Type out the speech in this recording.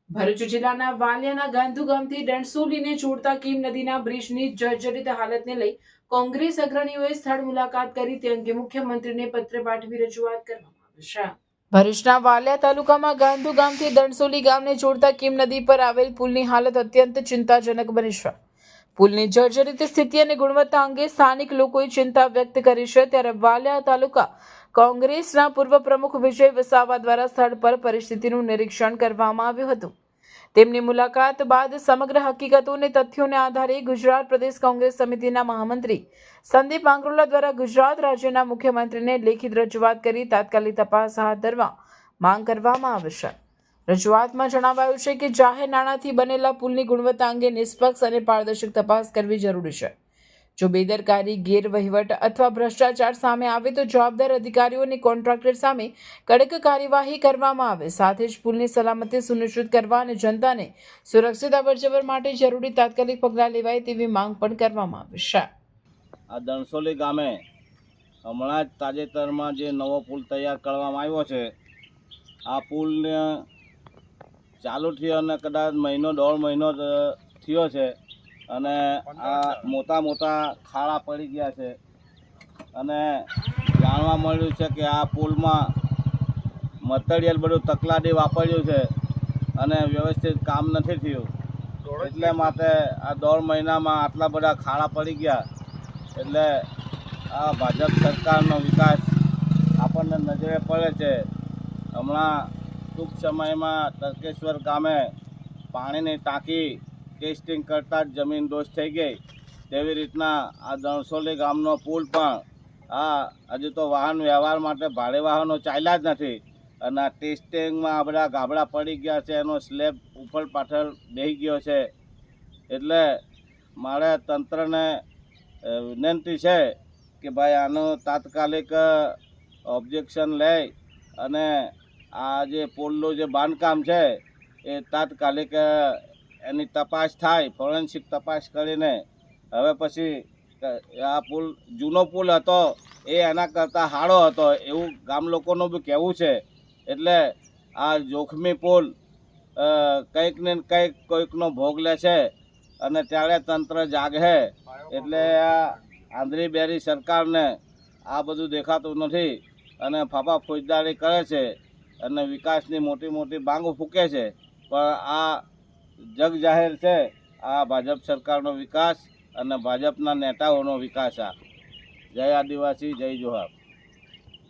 ભરૂચ જિલ્લાના વાલિયાના ગાંધુ ગામથી ડણસોલીને જોડતા કીમ નદીના બ્રિજની જર્જરિત હાલતને લઈ કોંગ્રેસ અગ્રણીઓએ સ્થળ મુલાકાત કરી તે અંગે મુખ્યમંત્રીને પત્ર પાઠવી રજૂઆત કરવામાં આવી છે। ભરૂચના વાલિયા તાલુકામાં ગાંધુ ગામથી ડણસોલી ગામને જોડતા કીમ નદી પર આવેલ પુલની હાલત અત્યંત ચિંતાજનક બની છે। પુલની જર્જરિત સ્થિતિ અને ગુણવત્તા અંગે સ્થાનિક લોકોએ ચિંતા વ્યક્ત કરી છે। ત્યારે વાલિયા તાલુકા કોંગ્રેસના પૂર્વ પ્રમુખ વિજય વસાવા દ્વારા સ્થળ પર પરિસ્થિતિનું નિરીક્ષણ કરવામાં આવ્યું હતું। તેમની મુલાકાત બાદ સમગ્ર હકીકતો અને તથ્યોને આધારે ગુજરાત પ્રદેશ કોંગ્રેસ સમિતિના મહામંત્રી સંદીપ આંગ્રોલા દ્વારા ગુજરાત રાજ્યના મુખ્યમંત્રીને લેખિત રજૂઆત કરી તાત્કાલિક તપાસ હાથ ધરવા માંગ કરવામાં આવી છે। રજૂઆતમાં જણાવાયું છે કે જાહેર નાણાંથી બનેલા પુલની ગુણવત્તા અંગે નિષ્પક્ષ અને પારદર્શક તપાસ કરવી જરૂરી છે। જો બેદરકારી, ગેરવહીવટ અથવા ભ્રષ્ટાચાર સામે આવે તો જવાબદાર અધિકારીઓ અને કોન્ટ્રાક્ટર સામે કડક કાર્યવાહી કરવામાં આવે। સાથે જ પુલની સલામતી સુનિશ્ચિત કરવા અને જનતાને સુરક્ષિત અવરજવર માટે જરૂરી તાત્કાલિક પગલાં લેવાય તેવી માંગ પણ કરવામાં આવી છે। આ ડણસોલી ગામે હમણાં જ તાજેતરમાં જે નવો પુલ તૈયાર કરવામાં આવ્યો છે, આ પુલને ચાલુ થયો અને કદાચ મહિનો દોઢ મહિનો થયો છે અને આ મોટા મોટા ખાડા પડી ગયા છે અને જાણવા મળ્યું છે કે આ પુલમાં મટીરિયલ બધું તકલાદી વાપર્યું છે અને વ્યવસ્થિત કામ નથી થયું। એટલે માટે આ દોઢ મહિનામાં આટલા બધા ખાડા પડી ગયા। એટલે આ ભાજપ સરકારનો વિકાસ આપણને નજરે પડે છે। હમણાં ટૂંક સમયમાં તરકેશ્વર ગામે પાણીની ટાંકી ટેસ્ટિંગ કરતાં જ જમીન દોષ થઈ ગઈ, તેવી રીતના આ ડણસોલી ગામનો પુલ પણ હજુ તો વાહન વ્યવહાર માટે ભાડે વાહનો ચાલ્યા જ નથી અને આ ટેસ્ટિંગમાં આ બધા ગાબડા પડી ગયા છે, એનો સ્લેબ ઉપર પાછળ બેસી ગયો છે। એટલે મારે તંત્રને વિનંતી છે કે ભાઈ આનું તાત્કાલિક ઓબ્જેક્શન લઈ અને આ જે પુલનું જે બાંધકામ છે એ તાત્કાલિક એની તપાસ થાય, ફોરેન્સિક તપાસ કરીને હવે પછી આ પુલ જૂનો પુલ હતો એ એના કરતાં સારો હતો એવું ગામ લોકોનું બી કહેવું છે। એટલે આ જોખમી પુલ કંઈક ને કંઈક કોઈકનો ભોગ લે છે અને ત્યારે તંત્ર જાગે। એટલે આ આંધળી બેરી સરકારને આ બધું દેખાતું નથી અને ફાફા ફોજદારી કરે છે અને વિકાસની મોટી મોટી બાંગો ફૂંકે છે, પણ આ જગ જાહેર છે આ ભાજપ સરકારનો વિકાસ અને ભાજપના નેતાઓનો વિકાસ। જય આદિવાસી, જય જોહાર।